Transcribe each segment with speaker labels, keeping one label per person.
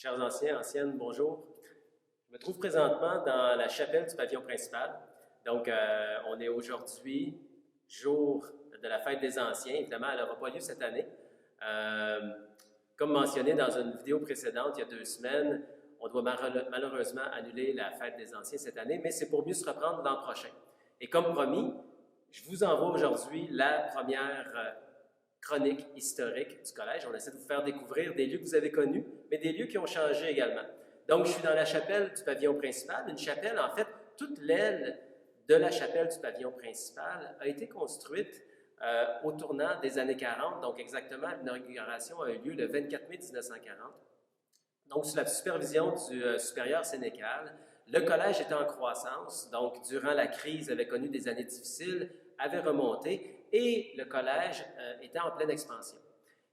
Speaker 1: Chers anciens, anciennes, bonjour. Je me trouve présentement dans la chapelle du pavillon principal. Donc, on est aujourd'hui, jour de la fête des anciens. Évidemment, elle n'aura pas lieu cette année. Euh, Comme mentionné dans une vidéo précédente, il y a 2 semaines, on doit malheureusement annuler la fête des anciens cette année, mais c'est pour mieux se reprendre l'an prochain. Et comme promis, je vous envoie aujourd'hui la première chronique historique du collège. On essaie de vous faire découvrir des lieux que vous avez connus, mais des lieux qui ont changé également. Donc, je suis dans la chapelle du pavillon principal. Une chapelle, en fait, toute l'aile de la chapelle du pavillon principal a été construite au tournant des années 40. Donc, exactement, l'inauguration a eu lieu le 24 mai 1940. Donc, sous la supervision du supérieur sénécal, le collège était en croissance. Donc, durant la crise, avait connu des années difficiles, avait remonté et le collège était en pleine expansion.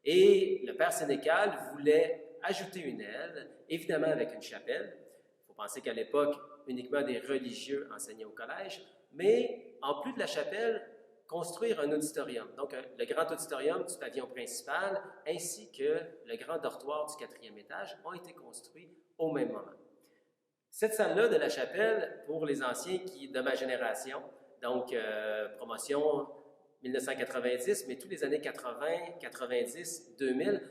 Speaker 1: Et le père sénécal voulait ajouter une aile, évidemment avec une chapelle. Il faut penser qu'à l'époque, uniquement des religieux enseignaient au collège, mais en plus de la chapelle, construire un auditorium. Donc, le grand auditorium du pavillon principal ainsi que le grand dortoir du 4e étage ont été construits au même moment. Cette salle-là de la chapelle, pour les anciens de ma génération, donc promotion 1990, mais tous les années 80, 90, 2000,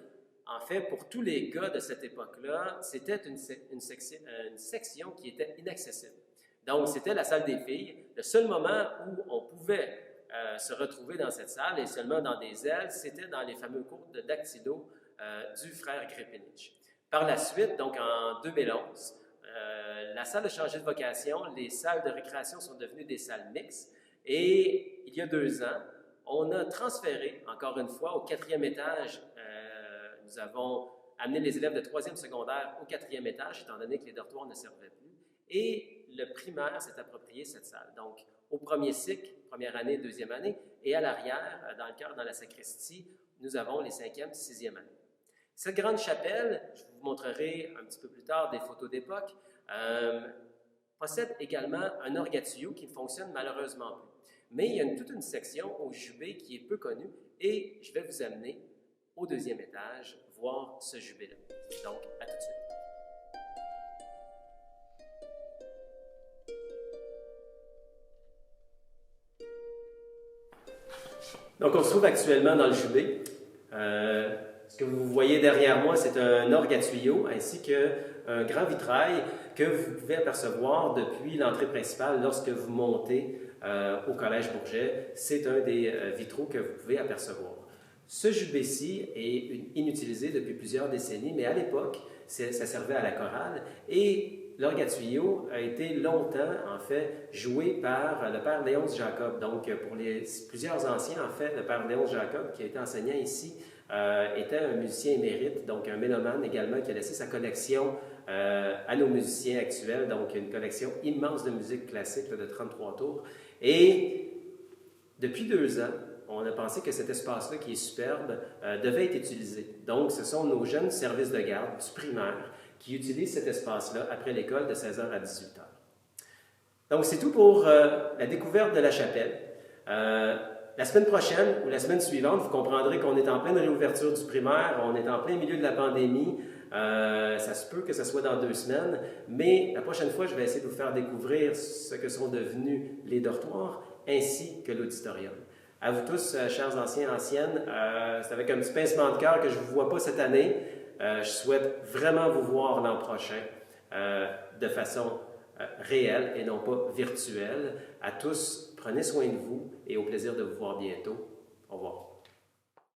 Speaker 1: en fait, pour tous les gars de cette époque-là, c'était une section qui était inaccessible. Donc, c'était la salle des filles. Le seul moment où on pouvait se retrouver dans cette salle, et seulement dans des ailes, c'était dans les fameux cours de dactylo du frère Grepinich. Par la suite, donc en 2011, la salle a changé de vocation, les salles de récréation sont devenues des salles mixtes, et il y a 2 ans, on a transféré, encore une fois, au 4e étage. Nous avons amené les élèves de 3e secondaire au 4e étage, étant donné que les dortoirs ne servaient plus, et le primaire s'est approprié cette salle. Donc, au premier cycle, première année, 2e année, et à l'arrière, dans le chœur, dans la sacristie, nous avons les 5e, 6e années. Cette grande chapelle, je vous montrerai un petit peu plus tard des photos d'époque, possède également un orgue-à-tuyaux qui ne fonctionne malheureusement plus. Mais il y a toute une section au jubé qui est peu connue et je vais vous amener au 2e étage voir ce jubé-là. Donc, à tout de suite. Donc, on se trouve actuellement dans le jubé. Ce que vous voyez derrière moi, c'est un orgue à tuyaux ainsi qu'un grand vitrail que vous pouvez apercevoir depuis l'entrée principale lorsque vous montez au Collège Bourget. C'est un des vitraux que vous pouvez apercevoir. Ce jubé-ci est inutilisé depuis plusieurs décennies, mais à l'époque, ça servait à la chorale et l'orgue à tuyaux a été longtemps, en fait, joué par le père Léonce Jacob. Donc, pour plusieurs anciens, en fait, le père Léonce Jacob, qui a été enseignant ici, était un musicien émérite, donc un mélomane également, qui a laissé sa collection à nos musiciens actuels, donc une collection immense de musique classique là, de 33 tours. Et depuis 2 ans, on a pensé que cet espace-là, qui est superbe, devait être utilisé. Donc, ce sont nos jeunes services de garde du primaire qui utilisent cet espace-là après l'école de 16h à 18h. Donc, c'est tout pour la découverte de la chapelle. La semaine prochaine ou la semaine suivante, vous comprendrez qu'on est en pleine réouverture du primaire, on est en plein milieu de la pandémie. Ça se peut que ce soit dans 2 semaines, mais la prochaine fois, je vais essayer de vous faire découvrir ce que sont devenus les dortoirs ainsi que l'auditorium. À vous tous, chers anciens, anciennes, c'est avec un petit pincement de cœur que je ne vous vois pas cette année. Je souhaite vraiment vous voir l'an prochain de façon réelle et non pas virtuelle. À tous, prenez soin de vous et au plaisir de vous voir bientôt. Au revoir.